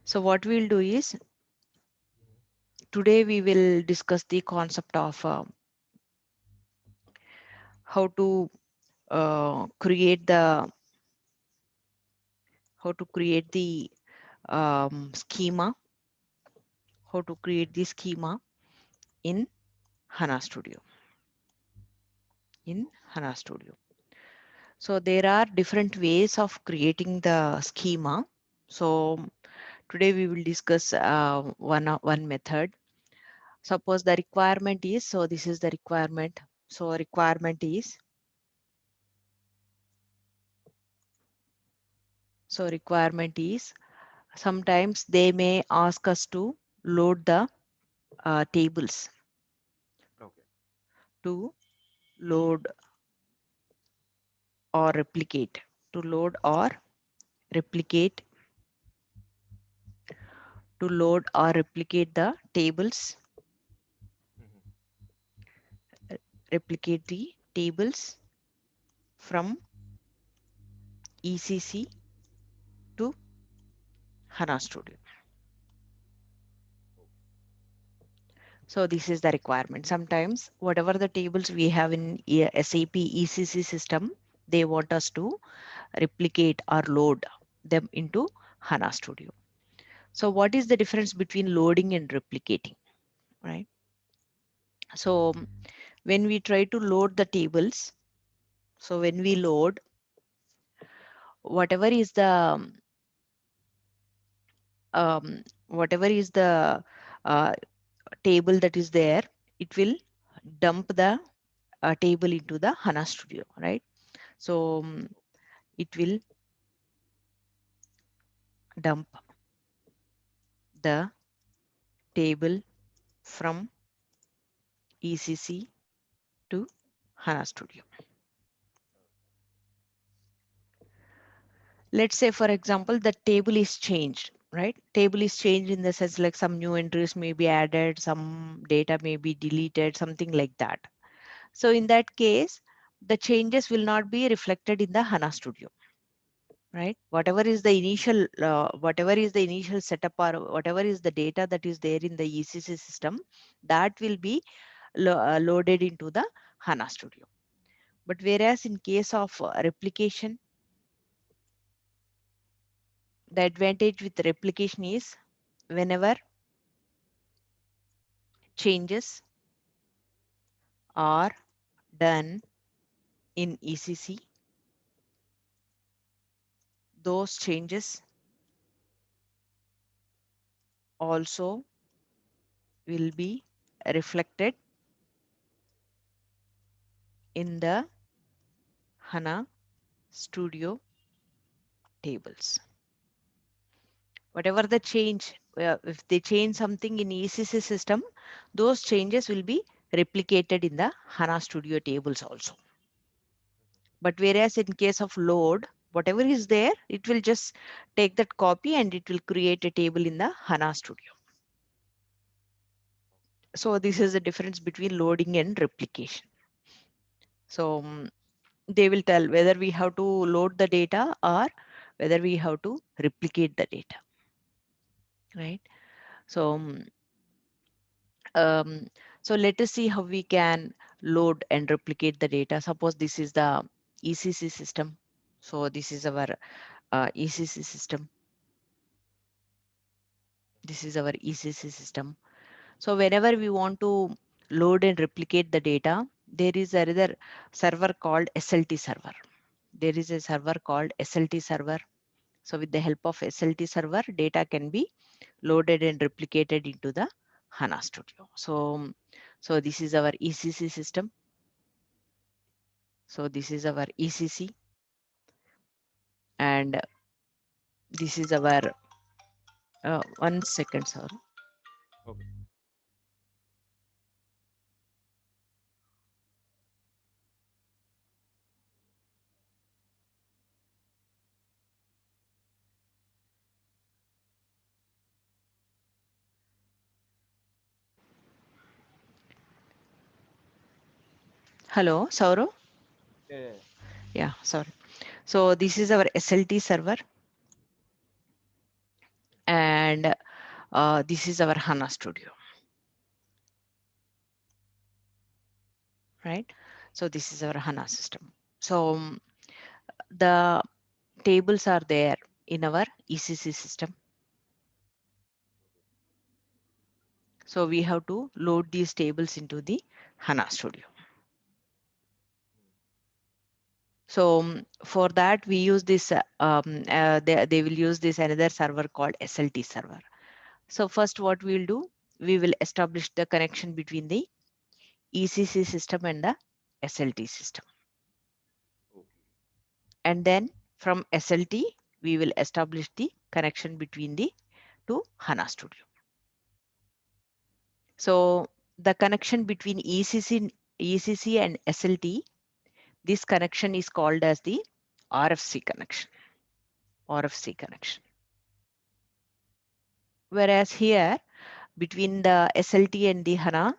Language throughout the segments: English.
So what we'll do is today we will discuss the concept of how to create the schema, how to create the schema in HANA Studio. In HANA Studio. So there are different ways of creating the schema. So today we will discuss one method. Suppose the requirement is, so this is the requirement. So requirement is sometimes they may ask us to load the tables, Okay. to load or replicate, to load or replicate, to load or replicate the tables, Mhm. replicate the tables from ECC to HANA Studio. So this is the requirement. Sometimes whatever the tables we have in SAP ECC system, they want us to replicate or load them into HANA Studio. So what is the difference between loading and replicating, right? So when we try to load the tables, so when we load whatever is the whatever is the uh, table that is there, it will dump the table into the HANA Studio, right? So it will dump the table from ECC to HANA Studio. Let's say, for example, the table is changed, right? Table is changed in the sense like some new entries may be added, some data may be deleted, something like that. So in that case, the changes will not be reflected in the HANA Studio, right? Whatever is the initial setup or whatever is the data that is there in the ECC system, that will be loaded into the HANA Studio. But whereas in case of replication, the advantage with replication is whenever changes are done in ECC, those changes also will be reflected in the HANA Studio tables. Whatever the change, if they change something in ECC system, those changes will be replicated in the HANA Studio tables also. But whereas in case of load, whatever is there, it will just take that copy and it will create a table in the HANA Studio. So this is the difference between loading and replication. So they will tell whether we have to load the data or whether we have to replicate the data, right? So um, so let us see how we can load and replicate the data. Suppose this is the ECC system. So this is our ECC system. This is our ECC system. So whenever we want to load and replicate the data, there is another server called SLT server. There is a server called SLT server. So with the help of SLT server, data can be loaded and replicated into the HANA Studio. So this is our ECC system. So this is our ECC and this is our 1 second, sir. Okay. Hello, Sauro. Yeah, yeah, yeah. Yeah, sorry. So this is our SLT server And this is our HANA Studio, right? So this is our HANA system. So the tables are there in our ECC system. So we have to load these tables into the HANA Studio. So for that we use this, they will use this another server called SLT server. So first what we will do, we will establish the connection between the ECC system and the SLT system. Okay. And then from SLT, we will establish the connection between the two HANA Studio. So the connection between ECC and SLT, this connection is called as the RFC connection. RFC connection. Whereas here between the SLT and the HANA,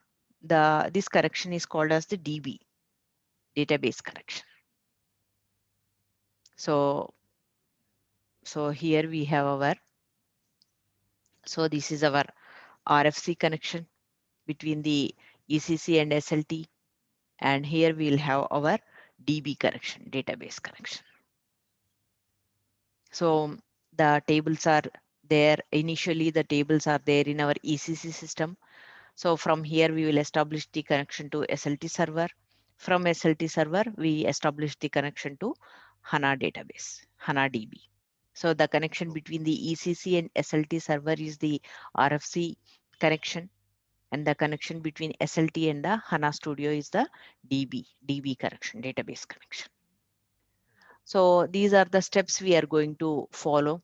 this connection is called as the DB, database connection. So here we have our, so this is our RFC connection between the ECC and SLT, and here we'll have our DB connection, database connection. So the tables are there. Initially, the tables are there in our ECC system. So from here, we will establish the connection to SLT server. From SLT server, we establish the connection to HANA database, HANA DB. So the connection Okay. between the ECC and SLT server is the RFC connection, and the connection between SLT and the HANA Studio is the DB connection, database connection. So these are the steps we are going to follow.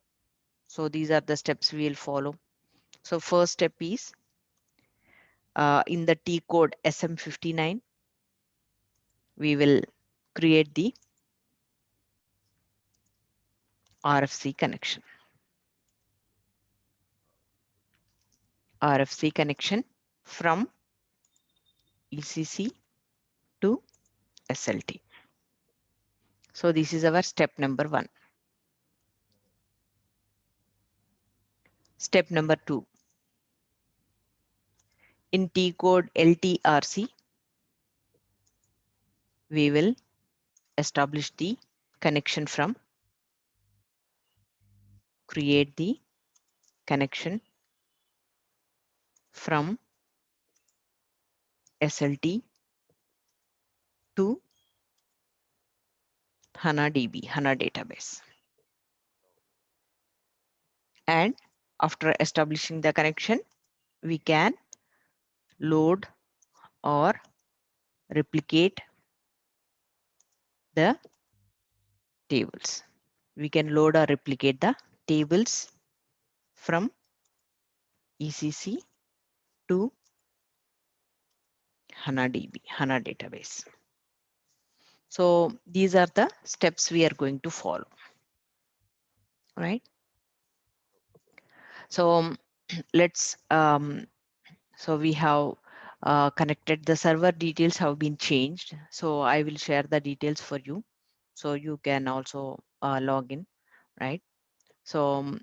So these are the steps we will follow. So first step is in the T code SM59, we will create the RFC connection. RFC connection from ECC to SLT. So this is our step number 1. Step number 2. In T code LTRC, we will establish the connection from, create the connection from SLT to HANA DB, HANA database. And after establishing the connection, we can load or replicate the tables. We can load or replicate the tables from ECC to HANA DB, HANA database. So these are the steps we are going to follow, right? So let's so we have connected, the server details have been changed. So I will share the details for you, so you can also log in, right? So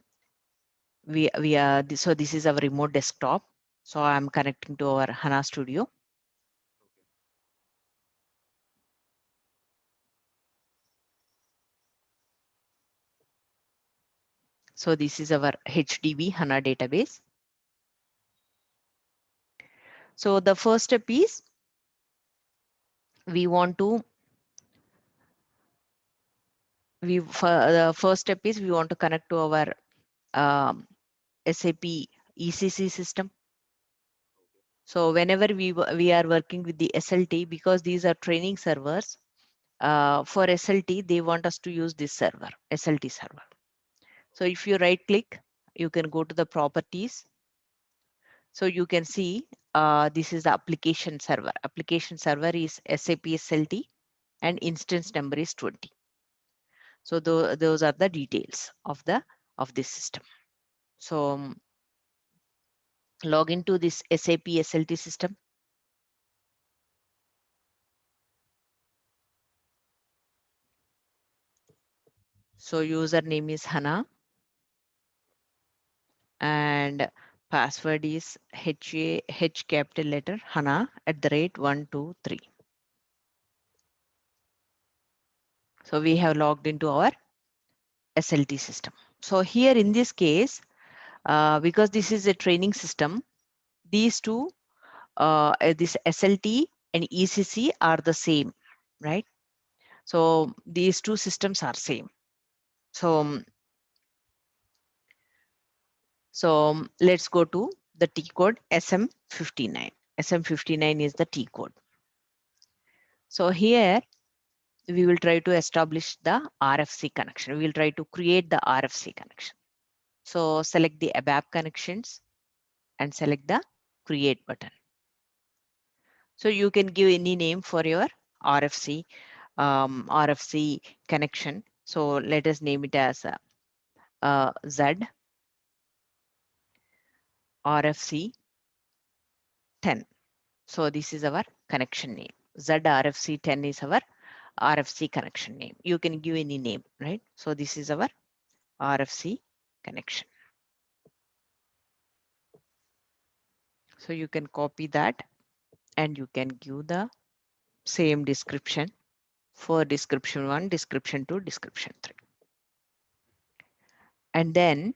we are so this is our remote desktop. So I'm connecting to our HANA Studio. So this is our HDB HANA database. So the first step is we want to the first step is we want to connect to our um, SAP ECC system. So whenever we are working with the SLT, because these are training servers, for SLT they want us to use this server, SLT server. So if you right click, you can go to the properties. So you can see this is the application server. Application server is SAP SLT and instance number is 20. So those are the details of this system. So log into this SAP SLT system. So username is HANA, and password is H capital letter Hana at the rate 123. So we have logged into our SLT system. So here in this case, because this is a training system, these two, this SLT and ECC are the same, right? So these two systems are same. So let's go to the T code SM59. SM59 is the T code. So here we will try to establish the RFC connection. We will try to create the RFC connection. So select the ABAP connections and select the create button. So you can give any name for your RFC connection. So let us name it as Z RFC 10. So this is our connection name. ZRFC 10 is our RFC connection name. You can give any name, right? So this is our RFC connection. So you can copy that and you can give the same description for description 1, description 2, description 3. And then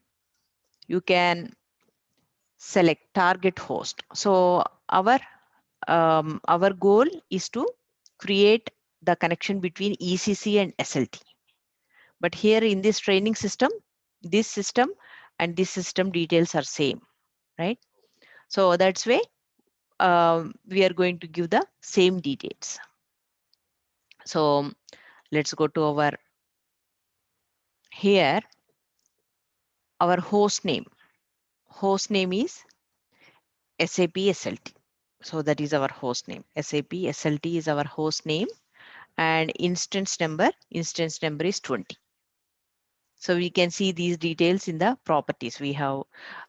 you can select target host. So our goal is to create the connection between ECC and SLT. But here in this training system, this system and this system details are same, right? So that's why we are going to give the same details. So let's go to our here, our host name. Host name is SAP SLT. So that is our host name. SAP SLT is our host name, and instance number is 20. So we can see these details in the properties. We have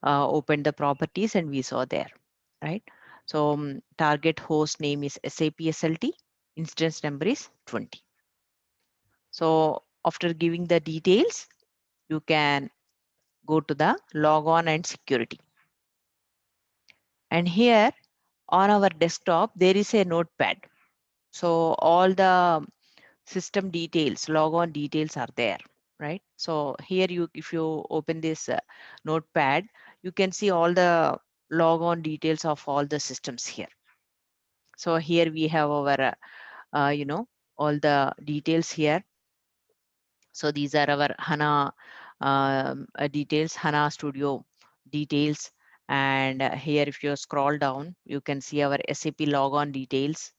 opened the properties and we saw there, right? So target host name is SAP SLT, instance number is 20. So after giving the details, you can go to the logon and security. And here on our desktop, there is a notepad. So all the system details, logon details are there, right? So here if you open this notepad, you can see all the logon details of all the systems here. So here we have our, all the details here. So these are our HANA details, HANA Studio details. And here, if you scroll down, you can see our SAP logon details,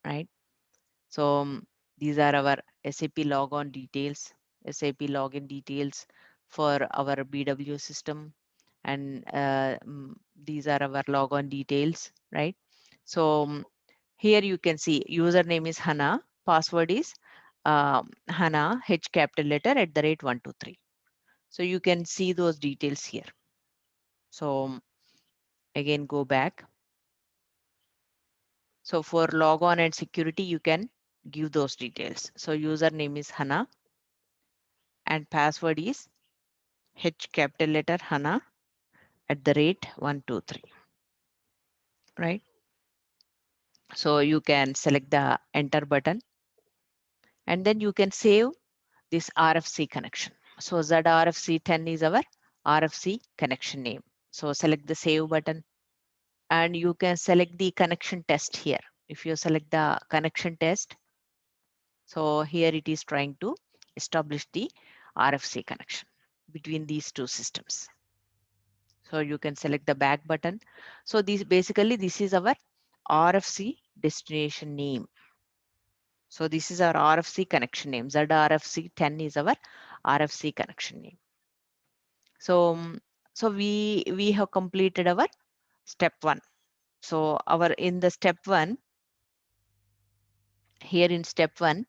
right? So these are our SAP logon details, SAP login details for our BW system. And these are our logon details, right? So here you can see username is Hana, password is Hana, H capital letter at the rate 123. So you can see those details here. So again, go back. So for logon and security, you can give those details. So username is Hana and password is H capital letter Hana at the rate 123, right? So you can select the enter button and then you can save this RFC connection. So ZRFC 10 is our RFC connection name. So select the save button and you can select the connection test here. If you select the connection test, so here it is trying to establish the RFC connection between these two systems. So you can select the back button. So this is our RFC destination name. So this is our RFC connection name. ZRFC 10 is our RFC connection name. So we have completed our step 1. So our in the step 1, here in step 1,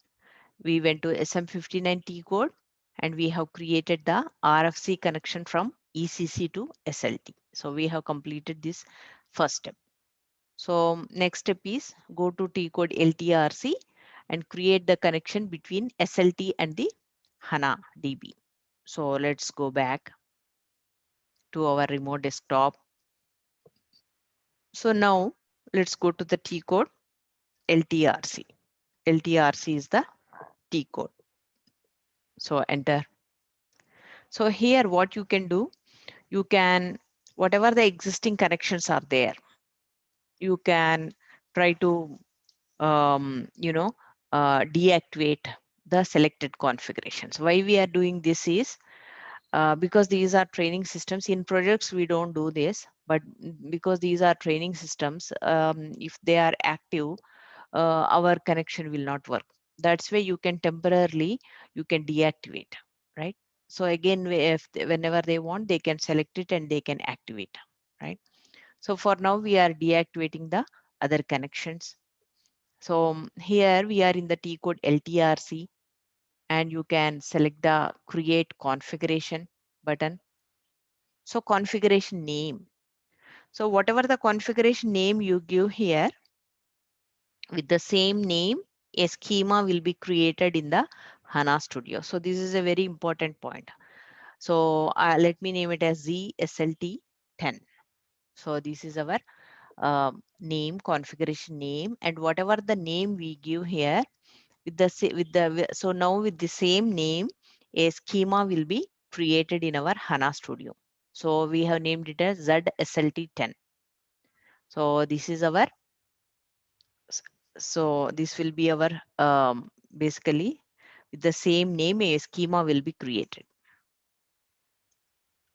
we went to SM59 T code and we have created the RFC connection from ECC to SLT. So we have completed this first step. So next step is go to T code LTRC and create the connection between SLT and the HANA DB. So let's go back to our remote desktop. So now let's go to the T code LTRC. LTRC is the T code. So enter. So here what you can do, you can, whatever the existing connections are there, you can try to, deactivate the selected configurations. Why we are doing this is because these are training systems. In projects we don't do this, but because these are training systems, if they are active, our connection will not work. That's why you can temporarily, you can deactivate, right? So again, whenever they want, they can select it and they can activate, right? So for now we are deactivating the other connections. So here we are in the T code LTRC, and you can select the create configuration button. So configuration name. So whatever the configuration name you give here, with the same name, a schema will be created in the HANA Studio. So this is a very important point. So let me name it as ZSLT10. So this is our name, configuration name, and whatever the name we give here, with the so now with the same name, a schema will be created in our HANA Studio. So we have named it as ZSLT10. So this is our, s- so this will be our, basically with the same name, a schema will be created,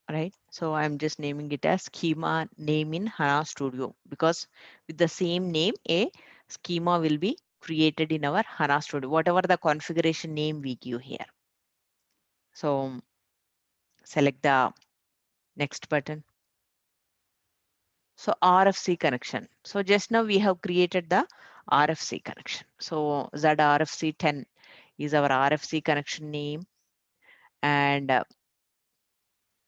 right? So I'm just naming it as schema name in HANA Studio, because with the same name, a schema will be created in our HANA Studio, whatever the configuration name we give here. So select the next button. So RFC connection. So just now we have created the RFC connection. So ZRFC10 is our RFC connection name, and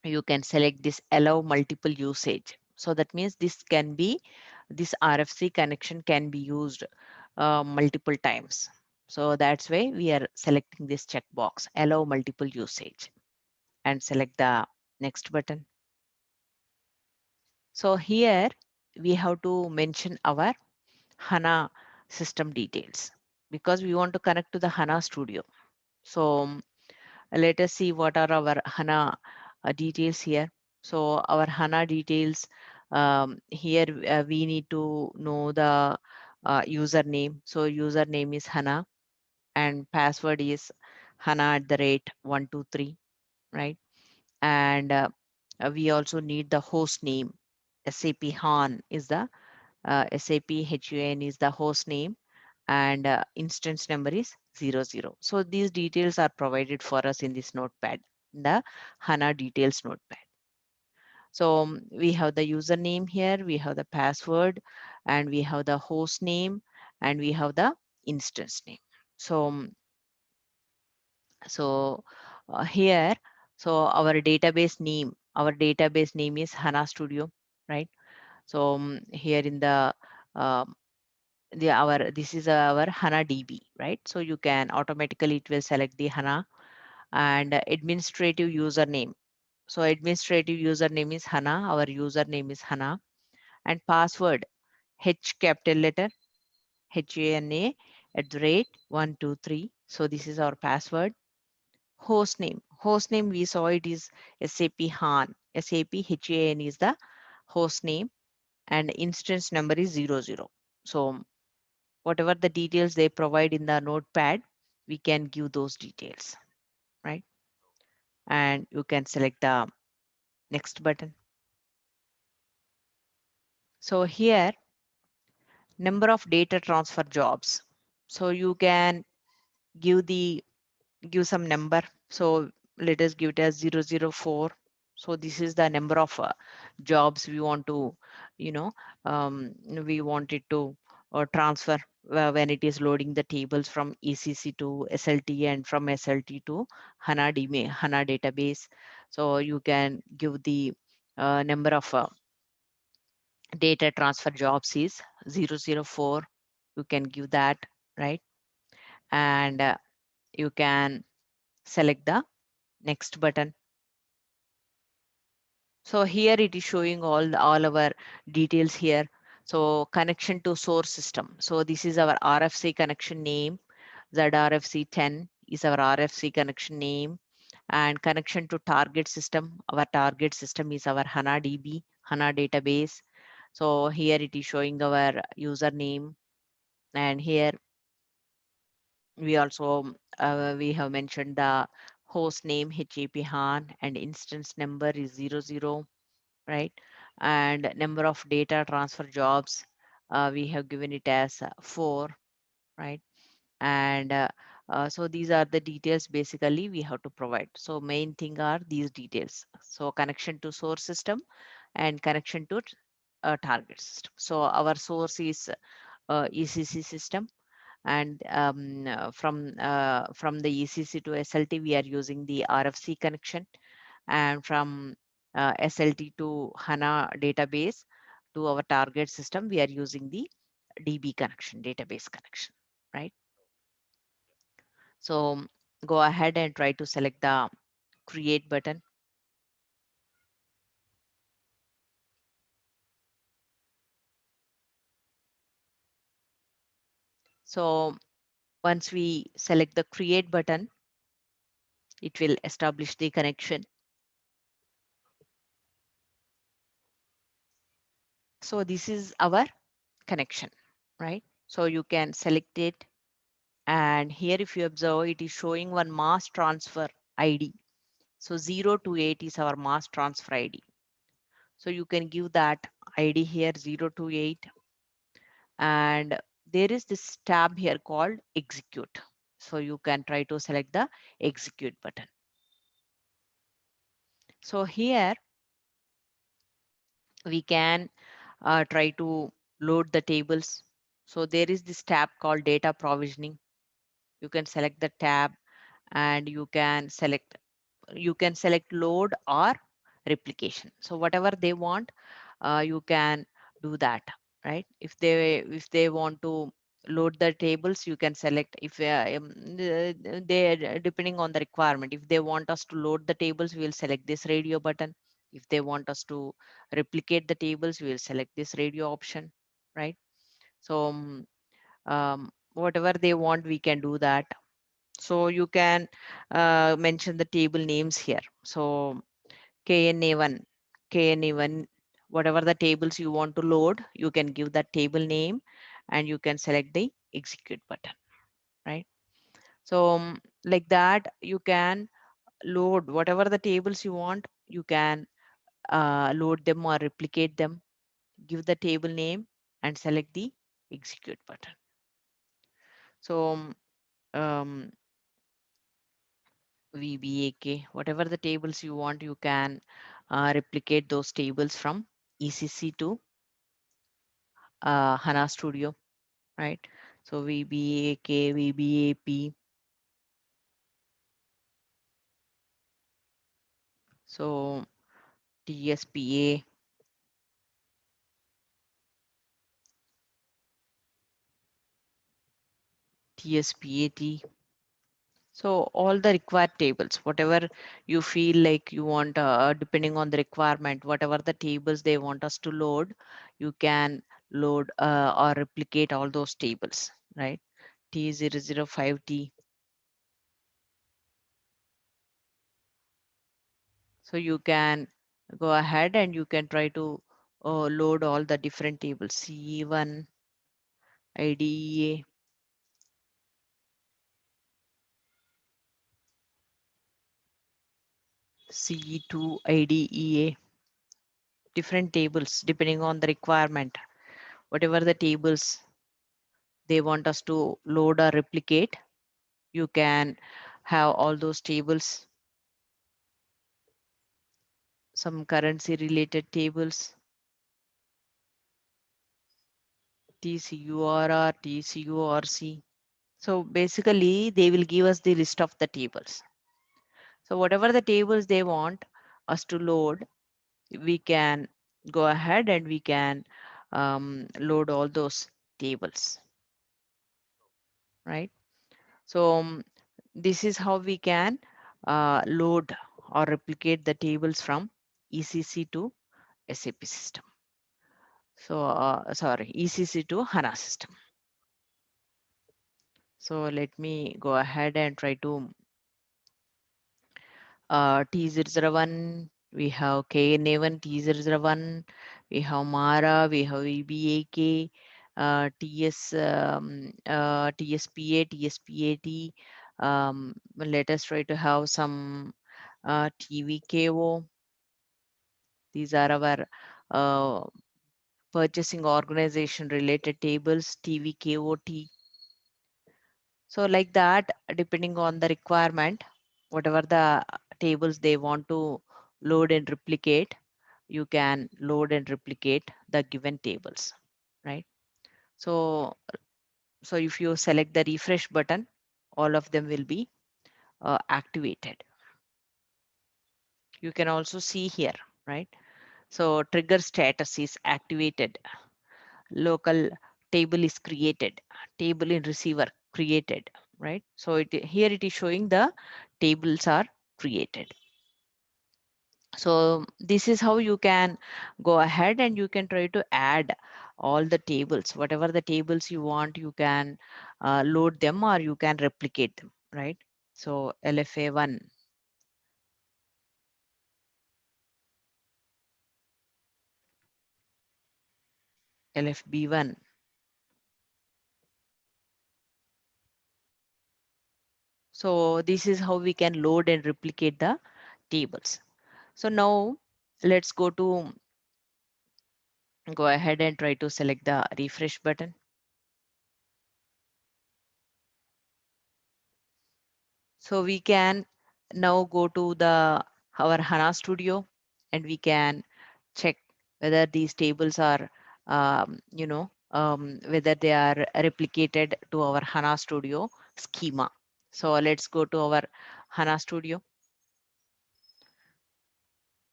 you can select this allow multiple usage. So that means this RFC connection can be used multiple times. So that's why we are selecting this checkbox, allow multiple usage, and select the next button. So here we have to mention our HANA system details, because we want to connect to the HANA Studio. So let us see what are our HANA details here. So our HANA details, here we need to know the username. So username is HANA, and password is HANA@123, right? And we also need the host name. SAP HAN is the SAP HUN is the host name, and instance number is 00. So these details are provided for us in this notepad, the HANA details notepad. So we have the username here, we have the password, and we have the host name, and we have the instance name. So here, so our database name is HANA Studio, right? So here in the our this is our HANA DB, right? So you can automatically, it will select the HANA, and administrative username. So administrative username is HANA, our username is HANA, and password H capital letter HANA @123. So this is our password. Host name we saw it is SAP HAN. SAP HAN is the host name, and instance number is 00. So whatever the details they provide in the notepad, we can give those details, right? And you can select the next button. So here, number of data transfer jobs. So you can give the give some number. So let us give it as 004. So this is the number of jobs we want to, you know, we want it to transfer when it is loading the tables from ECC to SLT, and from SLT to HANA database. So you can give the number of data transfer jobs is 004. You can give that, right? And you can select the next button. So here it is showing all our details here. So connection to source system. So this is our RFC connection name. ZRFC10 is our RFC connection name, and connection to target system. Our target system is our HANA DB, HANA database. So here it is showing our username, and here we also we have mentioned the host name HAP Han, and instance number is 00, right? And number of data transfer jobs, we have given it as 4, right? And so these are the details basically we have to provide. So main thing are these details. So connection to source system and connection to target system. So our source is ECC system, and from the ECC to SLT we are using the RFC connection, and from SLT to HANA database to our target system we are using the DB connection, database connection, right? So go ahead and try to select the create button. So once we select the create button, it will establish the connection. So this is our connection, right? So you can select it, and here if you observe, it is showing one mass transfer ID. So 0 to 8 is our mass transfer ID. So you can give that ID here 0 to 8, and there is this tab here called execute. So you can try to select the execute button. So here we can try to load the tables. So there is this tab called data provisioning. You can select the tab, and you can select load or replication. So whatever they want, you can do that, right? If they want to load the tables, you can select. If they depending on the requirement, if they want us to load the tables, we will select this radio button. If they want us to replicate the tables, we will select this radio option, right? So whatever they want, we can do that. So you can mention the table names here. So KNA1, KNA1, whatever the tables you want to load, you can give that table name, and you can select the execute button, right? So like that, you can load whatever the tables you want. You can load them or replicate them, give the table name, and select the execute button. So um, VBAK, whatever the tables you want, you can replicate those tables from ECC to HANA Studio, right? So VBAK, VBAP, so TSPA, TSPAT. So all the required tables, whatever you feel like you want, depending on the requirement, whatever the tables they want us to load, you can load or replicate all those tables, right? T005T. So you can go ahead and you can try to load all the different tables. CE1, IDEA, CE2, IDEA, different tables depending on the requirement. Whatever the tables they want us to load or replicate, you can have all those tables, some currency related tables, TCURR, TCURC. So basically, they will give us the list of the tables. So whatever the tables they want us to load, we can go ahead and we can load all those tables, right? So this is how we can load or replicate the tables from ECC to SAP system. So, sorry, ECC to HANA system. So let me go ahead and try to T001, we have KNA1, T001, we have MARA, we have EBAK, TSPA, TSPAT. Let us try to have some TVKO. These are our uh, purchasing organization related tables, TVKOT. So like that, depending on the requirement, whatever the tables they want to load and replicate, you can load and replicate the given tables, right? So, so if you select the refresh button, all of them will be activated. You can also see here, right? So trigger status is activated. Local table is created. Table in receiver created, right? So here it is showing the tables are created. So this is how you can go ahead and you can try to add all the tables, whatever the tables you want, you can load them or you can replicate them, right? So LFA1, LFB1. So this is how we can load and replicate the tables. So now let's go ahead and try to select the refresh button. So we can now go to the our HANA Studio and we can check whether these tables are, whether they are replicated to our HANA Studio schema. So let's go to our HANA Studio.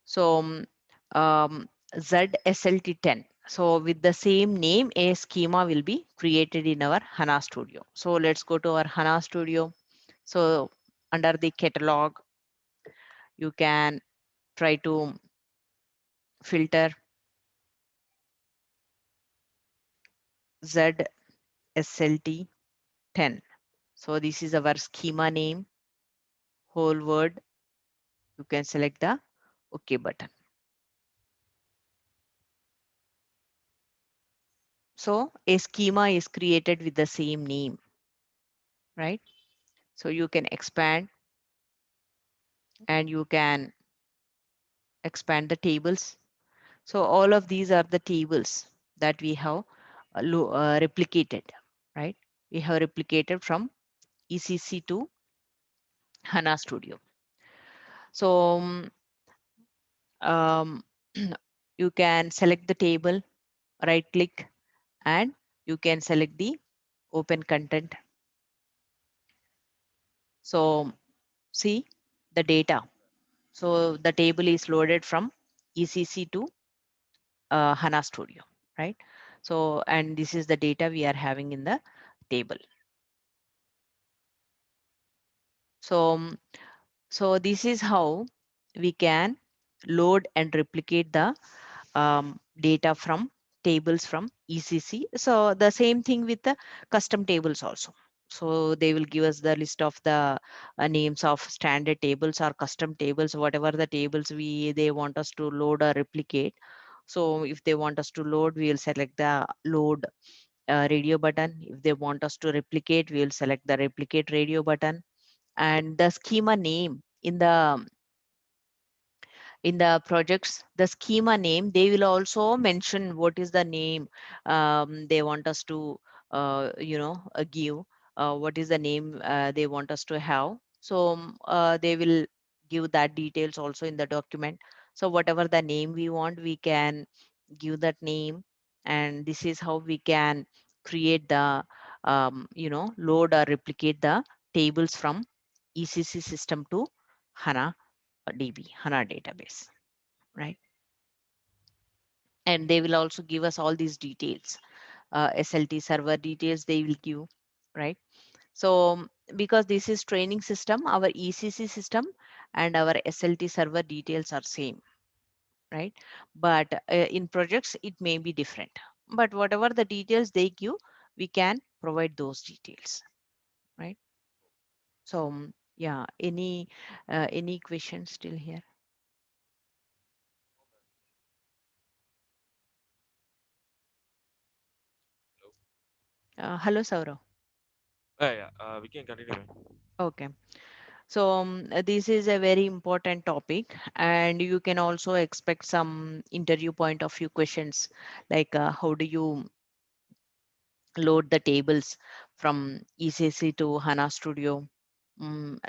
So ZSLT10. So with the same name, a schema will be created in our HANA Studio. So let's go to our HANA Studio. So under the catalog, you can try to filter ZSLT10. So this is our schema name, whole word. You can select the OK button. So a schema is created with the same name, right? So you can expand and you can expand the tables. So all of these are the tables that we have replicated, right? We have replicated from ECC to HANA Studio. So um, you can select the table, right click, and you can select the open content. So see the data. So the table is loaded from ECC to HANA Studio, right? So, and this is the data we are having in the table. So, so this is how we can load and replicate the data from tables from ECC. So the same thing with the custom tables also. So they will give us the list of the names of standard tables or custom tables, whatever the tables they want us to load or replicate. So if they want us to load, we will select the load radio button. If they want us to replicate, we will select the replicate radio button. And the schema name in the projects, the schema name, they will also mention what is the name they want us to give, what is the name they want us to have. So they will give that details also in the document. So whatever the name we want, we can give that name, and this is how we can create the load or replicate the tables from ECC system to HANA HANA database, right? And they will also give us all these details, SLT server details they will give, right? So because this is training system, our ECC system and our SLT server details are same. right? But in projects, it may be different. But whatever the details they give, we can provide those details, right? So yeah, any questions still here? Hello. Hello, Saurav. Yeah. We can continue. Man. Okay. So this is a very important topic, and you can also expect some interview point of view questions, like how do you load the tables from ECC to HANA Studio,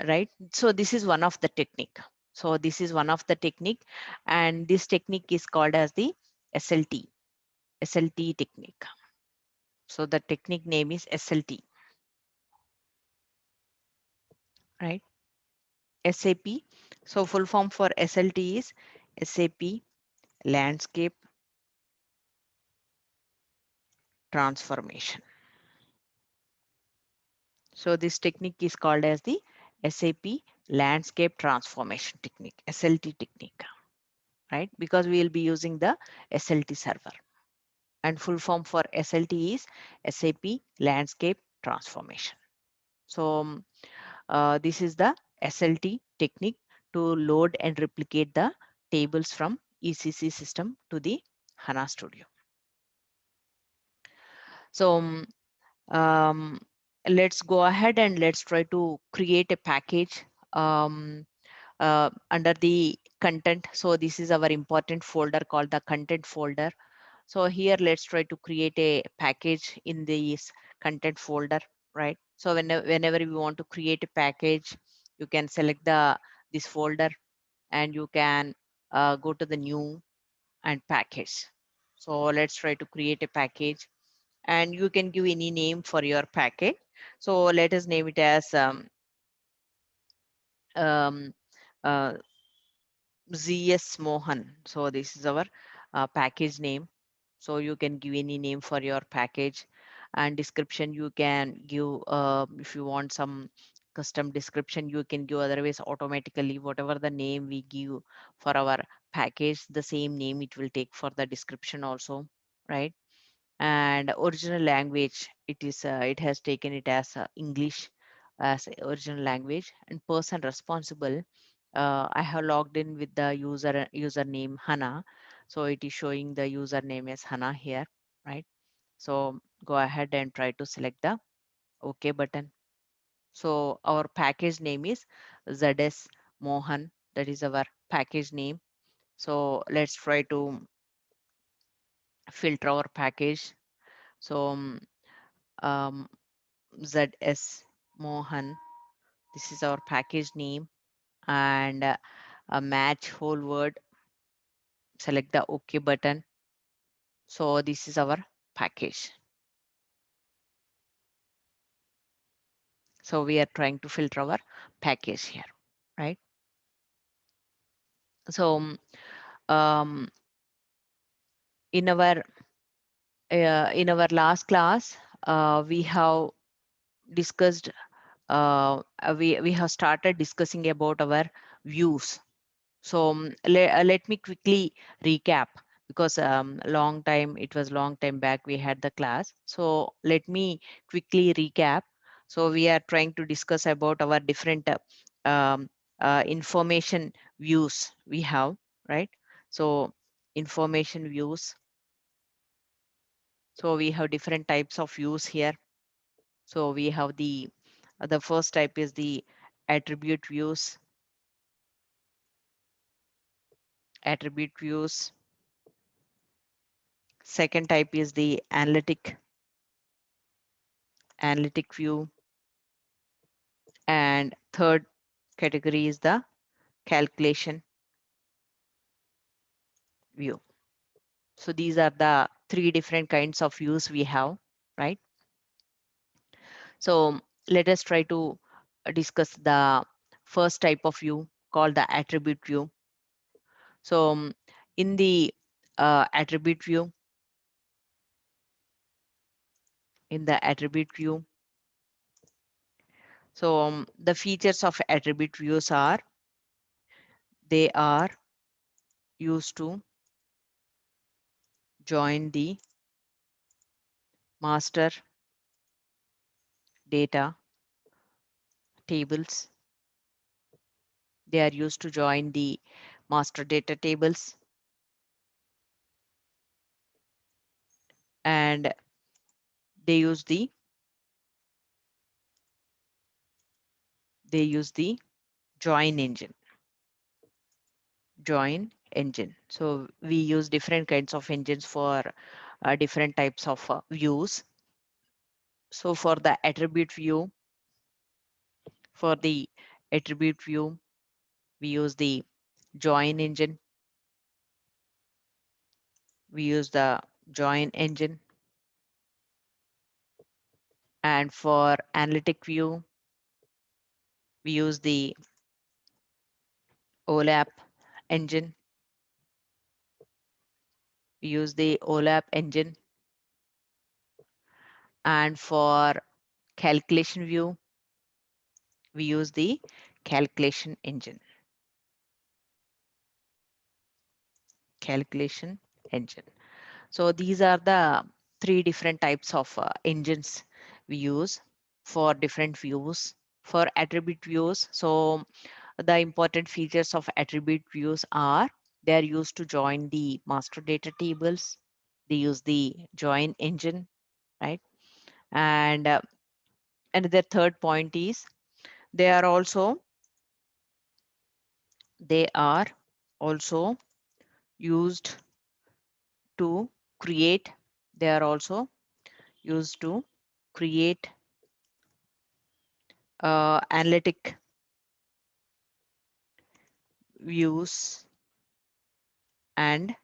right? So this is one of the technique. So this is one of the technique, and this technique is called as the SLT, SLT technique. So the technique name is SLT, right? SAP. So full form for SLT is SAP Landscape Transformation. So this technique is called as the SAP Landscape Transformation Technique, SLT technique, right? Because we will be using the SLT server. And full form for SLT is SAP Landscape Transformation. So this is the SLT technique to load and replicate the tables from ECC system to the HANA Studio. So um, let's go ahead and let's try to create a package under the content. So this is our important folder called the content folder. So here let's try to create a package in this content folder, right? So whenever you want to create a package, you can select the this folder, and you can go to the new and package. So let's try to create a package, and you can give any name for your package. So let us name it as um, uh, ZS Mohan. So this is our package name. So you can give any name for your package, and description you can give if you want some custom description you can give. Otherwise, automatically whatever the name we give for our package, the same name it will take for the description also, right? And original language, it has taken it as English as a original language. And person responsible, I have logged in with the username Hana, so it is showing the username as Hana here, right? So go ahead and try to select the OK button. So our package name is ZS Mohan, that is our package name. So let's try to filter our package. So um, ZS Mohan. This is our package name, and a match whole word. Select the OK button. So this is our package. So we are trying to filter our package here, right? So um, in our last class, we have discussed. We have started discussing about our views. So let me quickly recap, because long time it was long time back we had the class. So let me quickly recap. So we are trying to discuss about our different um, information views we have, right? So information views. So we have different types of views here. So we have the first type is the attribute views. Attribute views. Second type is the analytic view, and third category is the calculation view. So these are the three different kinds of views we have, right? So let us try to discuss the first type of view called the attribute view. So in the attribute view, in the attribute view, so the features of attribute views are, they are used to join the master data tables. They are used to join the master data tables, and they use the they use the join engine. Join engine. So we use different kinds of engines for different types of views. So for the attribute view, we use the join engine. We use the join engine. And for analytic view, we use the OLAP engine. We use the OLAP engine. And for calculation view, we use the calculation engine. Calculation engine. So these are the three different types of engines we use for different views. For attribute views, so the important features of attribute views are they are used to join the master data tables. They use the join engine, right? And another third point is they are also they are also used to create. They are also used to create analytic views, and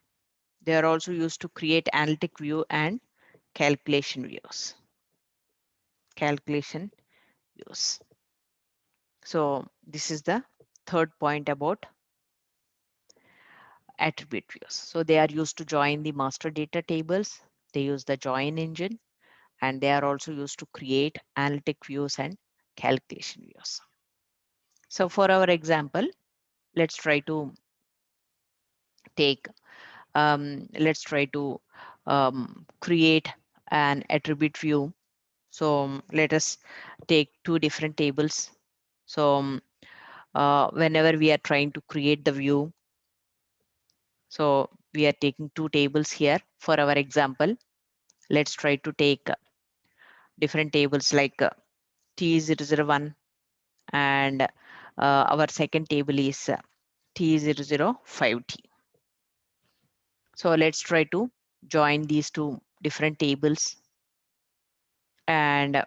they are also used to create analytic view and calculation views. Calculation views. So this is the third point about attribute views. So they are used to join the master data tables. They use the join engine, and they are also used to create analytic views and calculation views. So for our example, let's try to take let's try to create an attribute view. So let us take two different tables. So whenever we are trying to create the view, so we are taking two tables here for our example. Let's try to take different tables like T001, and our second table is T005T. So let's try to join these two different tables. And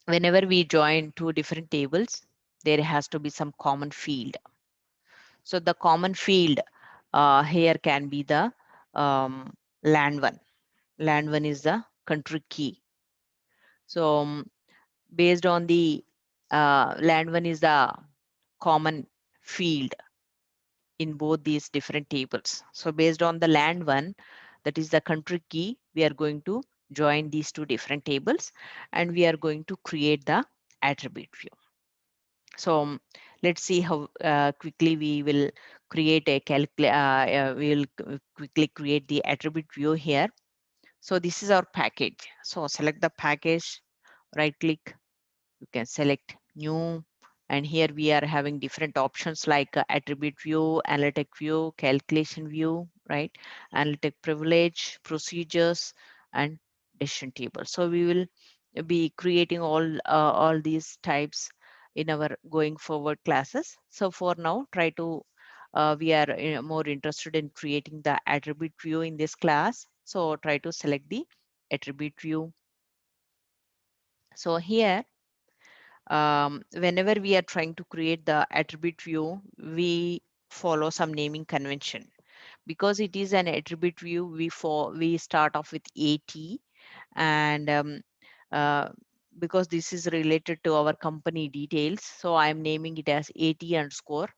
whenever we join two different tables, there has to be some common field. So the common field here can be the land one. Land one is the country key. So based on the land one is the common field in both these different tables. So based on the land one, that is the country key, we are going to join these two different tables, and we are going to create the attribute view. So let's see how quickly we will create a we will quickly create the attribute view here. So this is our package. So select the package, right click, you can select new, and here we are having different options like attribute view, analytic view, calculation view, right? Analytic privilege, procedures, and decision table. So we will be creating all these types in our going forward classes. So for now, try to we are more interested in creating the attribute view in this class. So try to select the attribute view. So here whenever we are trying to create the attribute view, we follow some naming convention. Because it is an attribute view, we start off with AT, and uh, because this is related to our company details, so I'm naming it as AT underscore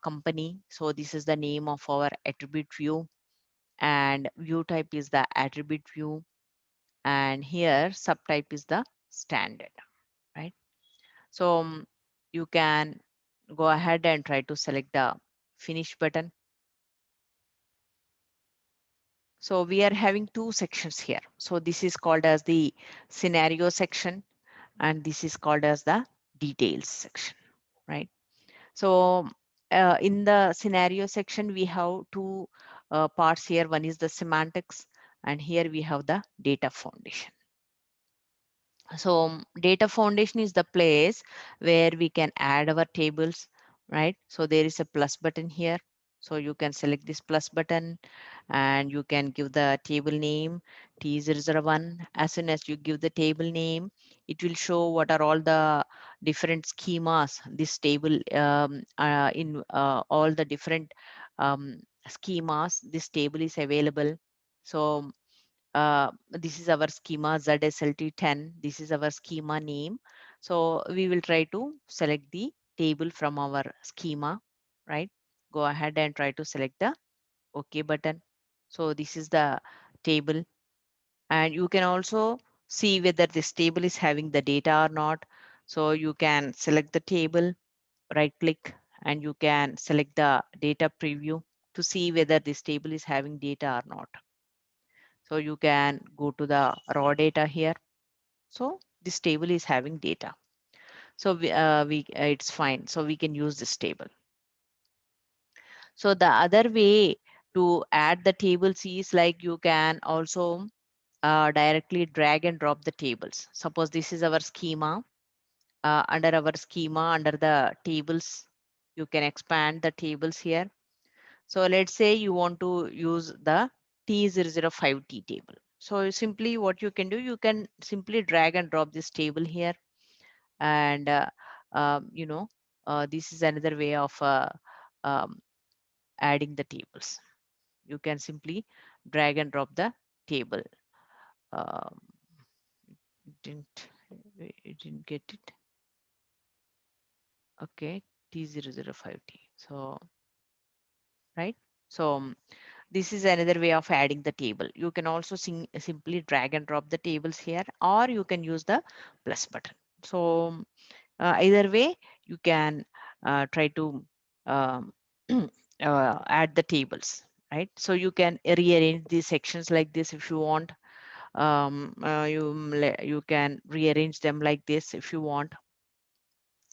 company. So this is the name of our attribute view, and view type is the attribute view, and here subtype is the standard, right? So you can go ahead and try to select the finish button. So we are having two sections here. So this is called as the scenario section, and this is called as the details section, right? So in the scenario section, we have two parts here. One is the semantics, and here we have the data foundation. So data foundation is the place where we can add our tables, right? So there is a plus button here. So you can select this plus button and you can give the table name T001. As soon as you give the table name, it will show what are all the different schemas this table in all the different schemas this table is available. So this is our schema ZSLT10. This is our schema name. So we will try to select the table from our schema, right? Go ahead and try to select the OK button. So this is the table. And you can also see whether this table is having the data or not. So you can select the table, right click, and you can select the data preview to see whether this table is having data or not. So you can go to the raw data here. So this table is having data. So it's fine. So we can use this table. So the other way to add the tables is like you can also directly drag and drop the tables. Suppose this is our schema. Under our schema, under the tables, you can expand the tables here. So let's say you want to use the T005T table. So simply what you can do, you can simply drag and drop this table here. And, you know, this is another way of um, adding the tables. You can simply drag and drop the table. Um, didn't, it didn't get it. Okay, T005T. So, right. So this is another way of adding the table. You can also simply drag and drop the tables here, or you can use the plus button. So either way, you can try to um, add the tables, right? So you can rearrange these sections like this if you want. You can rearrange them like this if you want.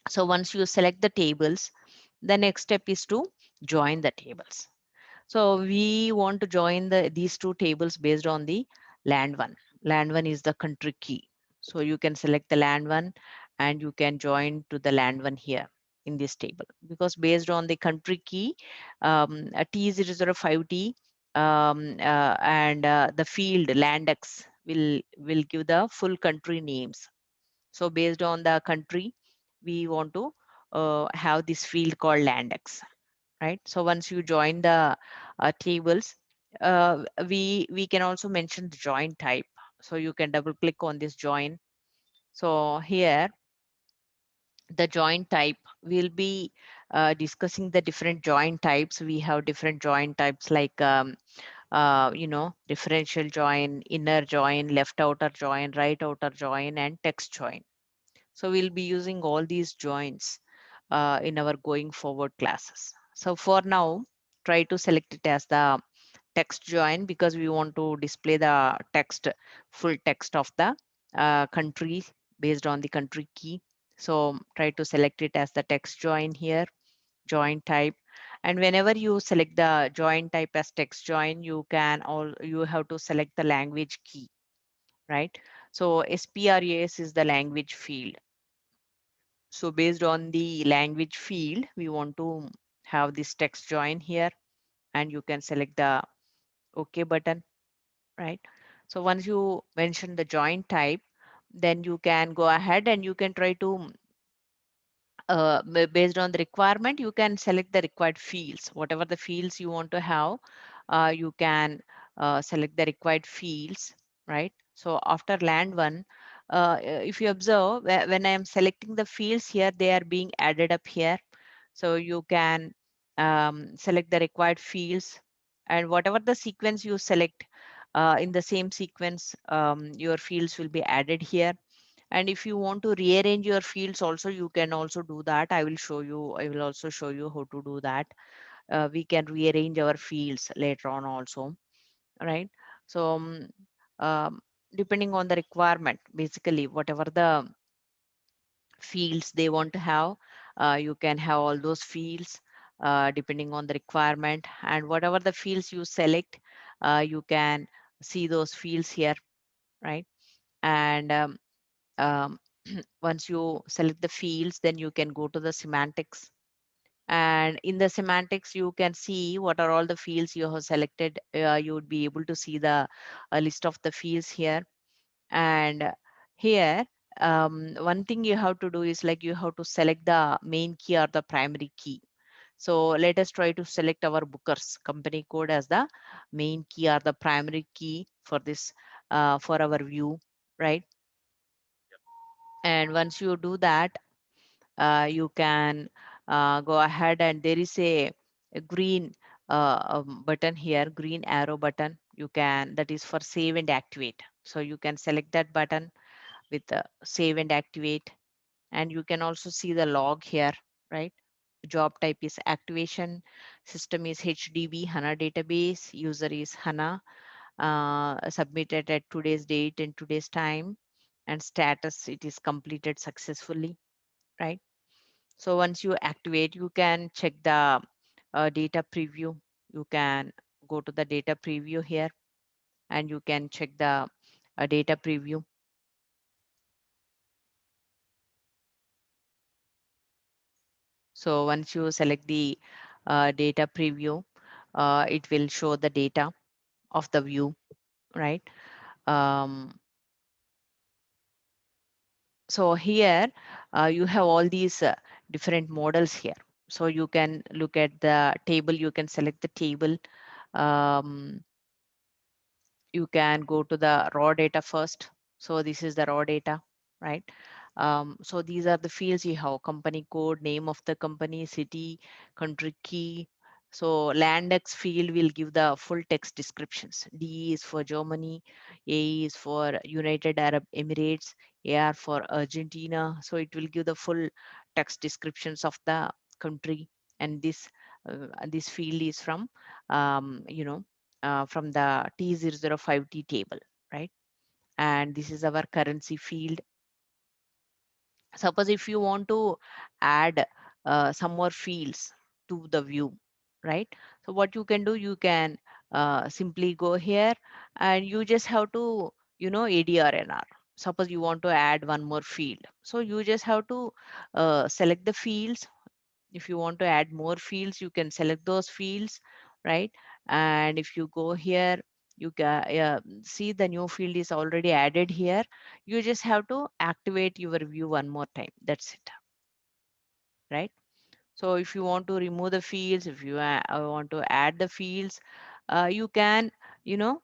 So once you select the tables, the next step is to join the tables. So we want to join these two tables based on the land one. Land one is the country key. So you can select the land one and you can join to the land one here in this table, because based on the country key, a T005T and the field landex will give the full country names. So based on the country, we want to have this field called landex, right? So once you join the tables, we can also mention the join type. So you can double click on this join. So here the join type will be discussing the different join types. We have different join types like differential join, inner join, left outer join, right outer join, and text join. So we'll be using all these joins in our going forward classes. So for now, try to select it as the text join, because we want to display the text, full text of the country based on the country key. So try to select it as the text join here, join type. And whenever you select the join type as text join, you have to select the language key, right? So SPRAS is the language field. So based on the language field, we want to have this text join here, and you can select the OK button, right? So once you mention the join type, then you can go ahead and you can try to based on the requirement, you can select the required fields. Whatever the fields you want to have, you can select the required fields, right? So after land one, if you observe, when I am selecting the fields here, they are being added up here. So you can select the required fields, and whatever the sequence you select, in the same sequence, your fields will be added here. And if you want to rearrange your fields also, you can also do that. I will also show you how to do that. We can rearrange our fields later on also, right? So um, depending on the requirement, basically whatever the fields they want to have, you can have all those fields depending on the requirement, and whatever the fields you select, you can see those fields here, right? And um, once you select the fields, then you can go to the semantics, and in the semantics you can see what are all the fields you have selected. You would be able to see the list of the fields here. And here, one thing you have to do is like you have to select the main key or the primary key. So let us try to select our bookers company code as the main key or the primary key for this, for our view, right? And once you do that, you can go ahead, and there is a green button here, green arrow button. You can, that is for save and activate. So you can select that button with save and activate, and you can also see the log here, right? Job type is activation, system is HDB HANA database, user is HANA, submitted at today's date and today's time, and status it is completed successfully, right? So once you activate, you can check the data preview. You can go to the data preview here, and you can check the data preview. So once you select the data preview, it will show the data of the view, right? Um, so here you have all these different models here. So you can look at the table, you can select the table. Um, you can go to the raw data first. So this is the raw data, right? So these are the fields you have: company code, name of the company, city, country key. So landex field will give the full text descriptions. D is for Germany, A is for United Arab Emirates, AR for Argentina. So it will give the full text descriptions of the country. And this field is from you know from the T005T table, right? And this is our currency field. Suppose if you want to add some more fields to the view, right? So what you can do, you can simply go here, and you just have to, ADRNR. Suppose you want to add one more field. So you just have to select the fields. If you want to add more fields, you can select those fields, right? And if you go here, you can see the new field is already added here. You just have to activate your view one more time. That's it, right? So if you want to remove the fields, if you want to add the fields, you can, you know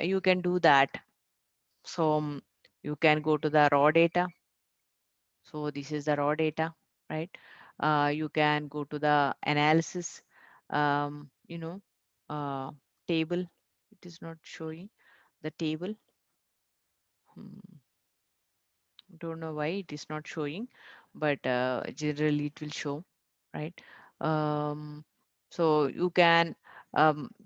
you can do that. So you can go to the raw data. So this is the raw data, right? You can go to the analysis, you know, uh, table. It is not showing the table. Hmm, don't know why it is not showing, but generally it will show, right? Um, so you can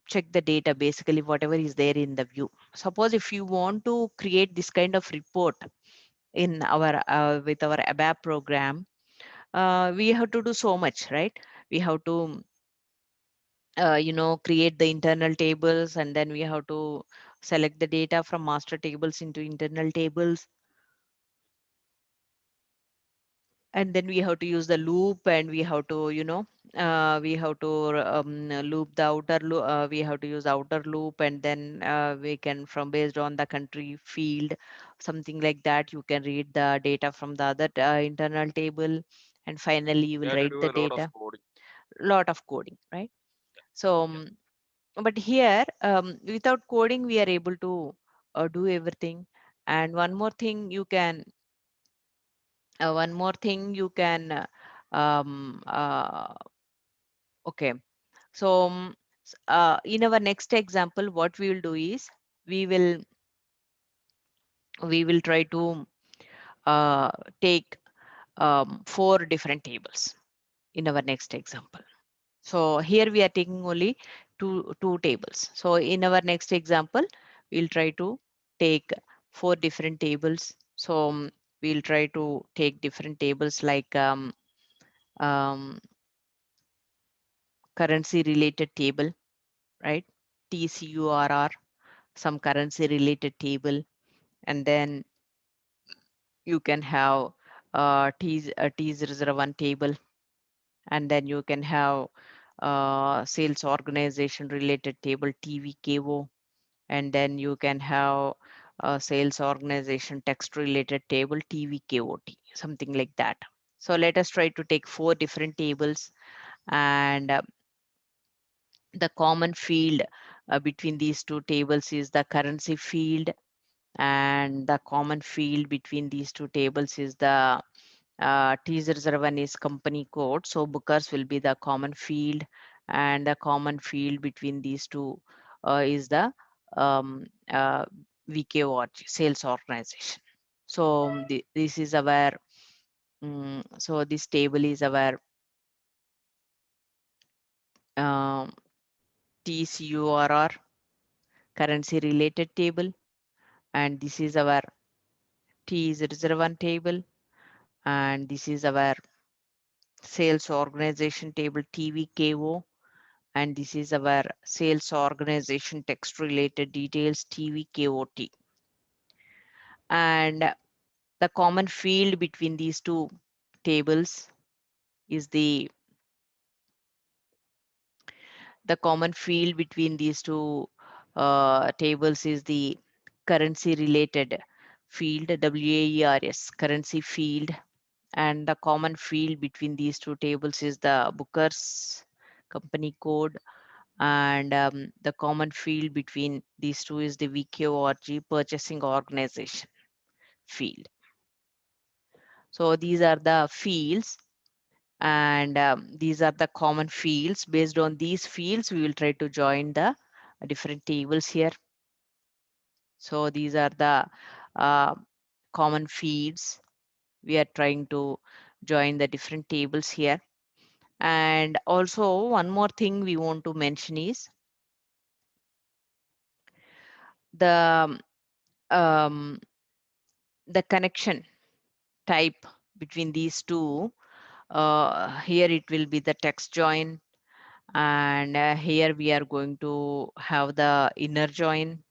check the data, basically whatever is there in the view. Suppose if you want to create this kind of report in our with our ABAP program, we have to do so much, right? We have to create the internal tables, and then we have to select the data from master tables into internal tables, and then we have to use the loop, and we have to we have to loop the outer loop. We have to use outer loop, and then we can, from based on the country field, something like that, you can read the data from the other internal table, and finally you We will have to write do the a lot of data. coding. Lot of coding, right? So Yeah. but here, without coding we are able to do everything. And one more thing you can okay. So in our next example, what we will do is we will we will try to uh, take four different tables in our next example. So here we are taking only two tables. So in our next example, we'll try to take four different tables. So we'll try to take different tables like um, currency related table, right? TCURR, some currency related table, and then you can have T01 table, and then you can have sales organization related table TVKO, and then you can have sales organization text related table TVKOT, something like that. So let us try to take four different tables, and the common field between these two tables is the currency field, and the common field between these two tables is the T01 is company code, so bookers will be the common field, and the common field between these two is the um, uh, VKORG, sales organization. So this is our, so this table is our um, TCURR, currency related table, and this is our T01 table, and this is our sales organization table TVKO, and this is our sales organization text related details TVKOT. And the common field between these two tables is the common field between these two tables is the currency related field, WAERS, currency field, and the common field between these two tables is the bookers company code, and the common field between these two is the VKORG, purchasing organization field. So these are the fields, and these are the common fields. Based on these fields, we will try to join the different tables here. So these are the uh, common fields. We are trying to join the different tables here. And also one more thing we want to mention is the um, the connection type between these two. Here it will be the text join, and here we are going to have the inner join,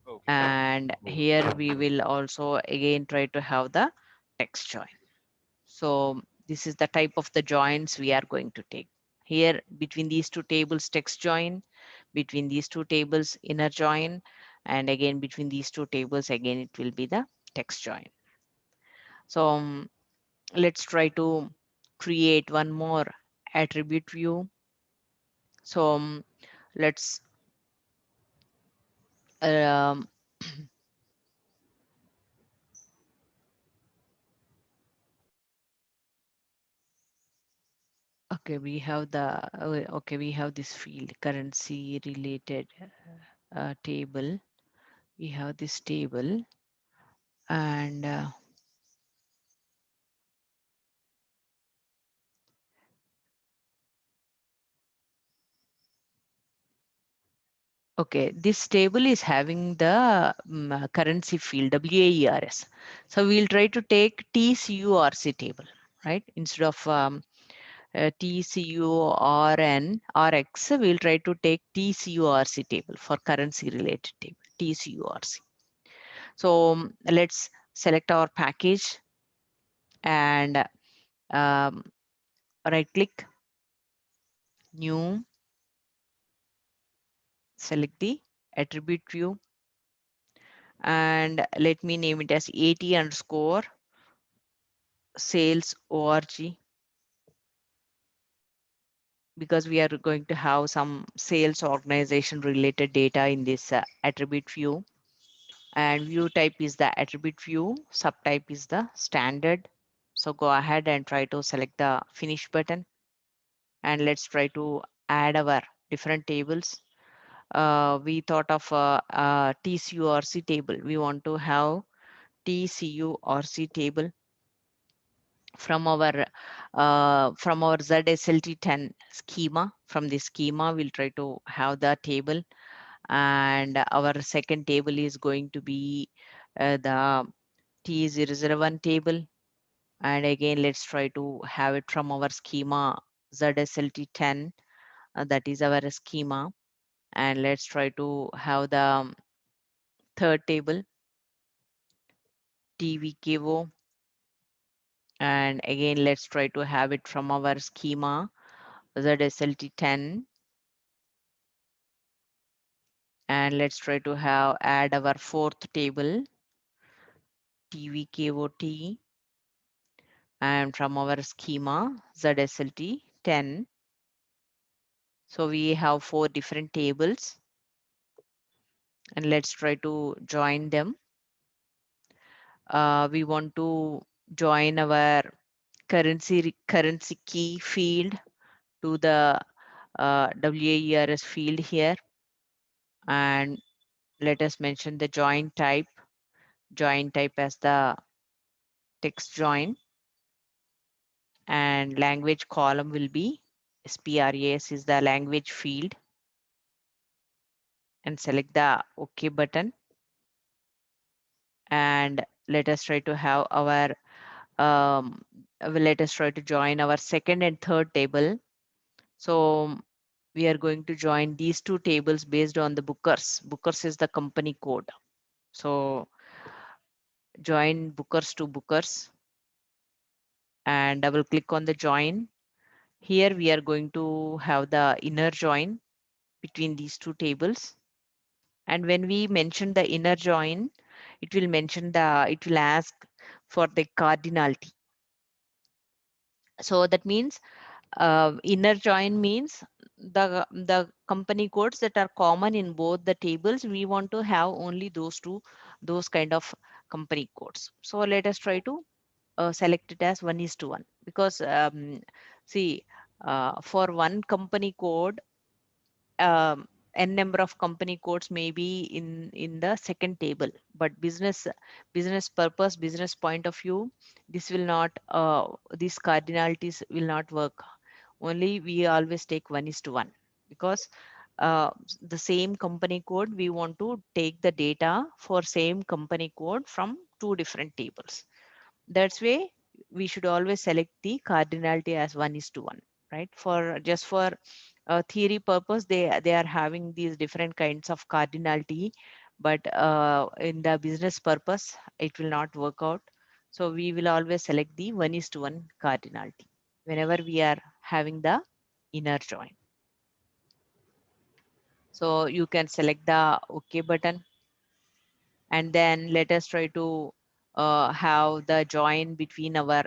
Okay. and here we will also again try to have the text join. So this is the type of the joins we are going to take. Here between these two tables text join, between these two tables inner join, and again between these two tables again it will be the text join. So let's try to create one more attribute view. So let's um, okay, we have the okay, we have this field currency related table. We have this table, and okay, this table is having the currency field WAERS. So we'll try to take TCURC table, right? Instead of TCURN RX, we'll try to take TCURC table for currency related table, TCURC. So let's select our package, and um, right click, new, select the attribute view, and let me name it as AT underscore sales org, because we are going to have some sales organization related data in this attribute view. And view type is the attribute view, subtype is the standard. So go ahead and try to select the finish button, and let's try to add our different tables. We thought of a TCURC table. We want to have TCURC table, from our ZSLT10 schema. From the schema, we'll try to have the table, and our second table is going to be the T001 table. And again, let's try to have it from our schema ZSLT10. That is our schema. And let's try to have the third table TVKO. And again, let's try to have it from our schema ZSLT10. And let's try to have add our fourth table TVKOT, and from our schema ZSLT10. So we have four different tables, and let's try to join them. We want to join our currency key field to the WAERS field here, and let us mention the join type as the text join, and language column will be SPRAS is the language field, and select the OK button. And let us try to have our let us try to join our second and third table. So we are going to join these two tables based on the Bookers. Bookers is the company code. So join Bookers to Bookers, and double click on the join. Here we are going to have the inner join between these two tables. And when we mention the inner join, it will ask for the cardinality. So that means inner join means the company codes that are common in both the tables. We want to have only those kind of company codes. So let us try to select it as 1:1, because see, for one company code, um, n number of company codes may be in the second table, but business purpose, business point of view, this will not these cardinalities will not work. Only we always take 1:1, because the same company code, we want to take the data for same company code from two different tables. That's way we should always select the cardinality as 1:1, right? For just for theory purpose, they are having these different kinds of cardinality, but in the business purpose, it will not work out. So we will always select the 1:1 cardinality whenever we are having the inner join. So you can select the OK button, and then let us try to have the join between our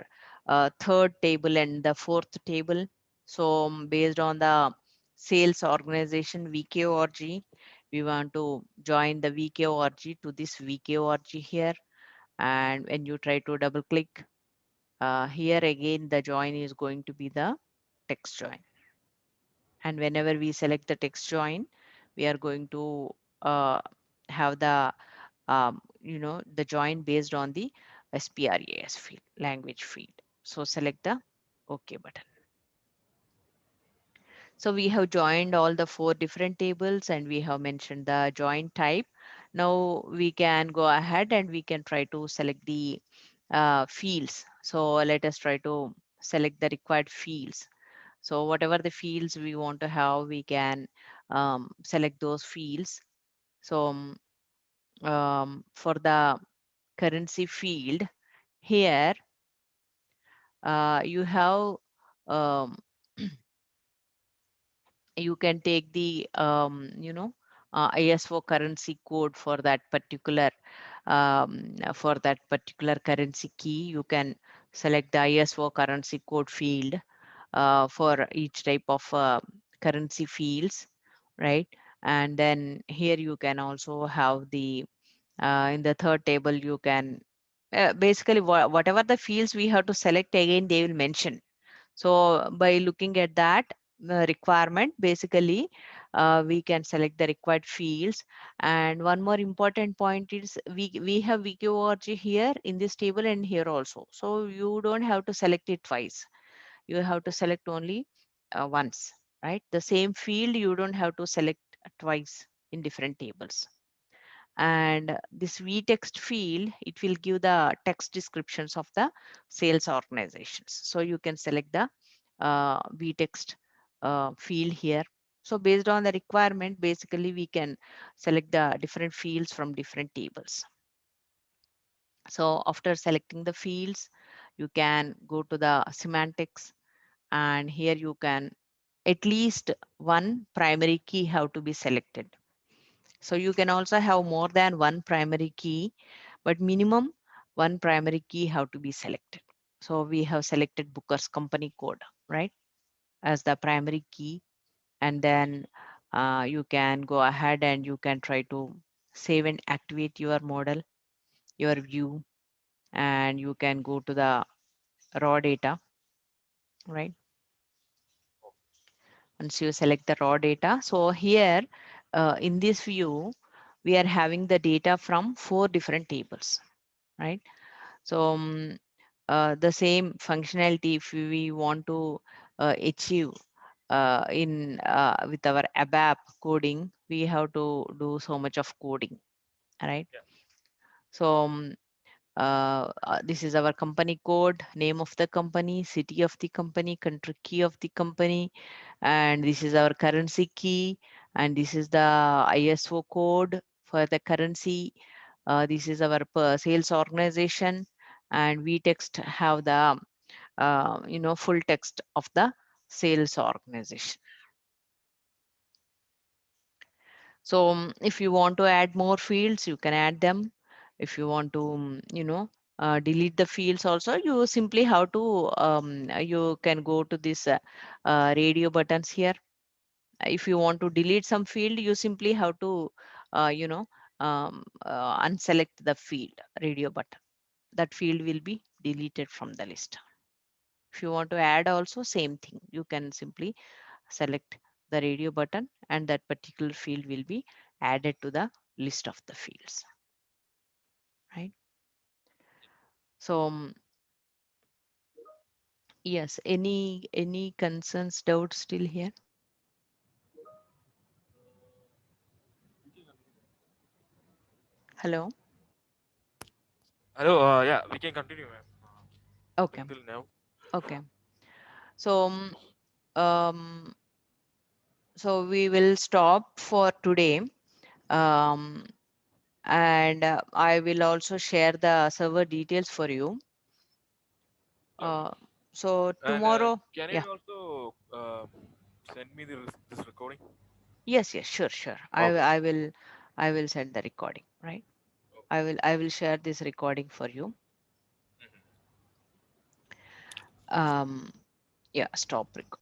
third table and the fourth table. So based on the sales organization VKORG, we want to join the VKORG to this VKORG here. And when you try to double click here, again the join is going to be the text join. And whenever we select the text join, we are going to have the the join based on the SPRAS field, language field. So select the OK button. So we have joined all the four different tables, and we have mentioned the join type. Now we can go ahead and we can try to select the fields. So let us try to select the required fields. So whatever the fields we want to have, we can select those fields. So for the currency field here, you have um, you can take the ISO currency code for that particular currency key. You can select the ISO currency code field for each type of currency fields, right? And then here you can also have the in the third table, you can basically whatever the fields we have to select, again they will mention. So by looking at that, requirement, basically we can select the required fields. And one more important point is we have VQORG here in this table and here also, so you don't have to select it twice. You have to select only once, right? The same field you don't have to select twice in different tables. And this vtext field, it will give the text descriptions of the sales organizations, so you can select the vtext field here. So based on the requirement, basically we can select the different fields from different tables. So after selecting the fields, you can go to the semantics, and here you can at least one primary key have to be selected. So you can also have more than one primary key, but minimum one primary key have to be selected. So we have selected Booker's company code, right, as the primary key. And then you can go ahead and you can try to save and activate your model, your view, and you can go to the raw data, right? Once you select the raw data, so here in this view, we are having the data from 4 different tables, right? So the same functionality, if we want to achieve in with our ABAP coding, we have to do so much of coding, right? Yeah. So this is our company code, name of the company, city of the company, country key of the company, and this is our currency key, and this is the ISO code for the currency. This is our sales organization, and we text have the full text of the sales organization. So if you want to add more fields, you can add them. If you want to delete the fields also, you simply have to you can go to this radio buttons here. If you want to delete some field, you simply have to unselect the field radio button. That field will be deleted from the list. If you want to add also, same thing, you can simply select the radio button and that particular field will be added to the list of the fields, right? So yes, any concerns, doubts still here? Hello. Hello. Yeah, we can continue, ma'am. Okay. Until now. Okay. So um so we will stop for today. um and I will also share the server details for you. Okay. uh so And tomorrow. can Yeah. you also send me this recording? Yes, sure, sure. Okay. I will send the recording, right? Okay. I will share this recording for you. Mhm. um yeah, stop recording.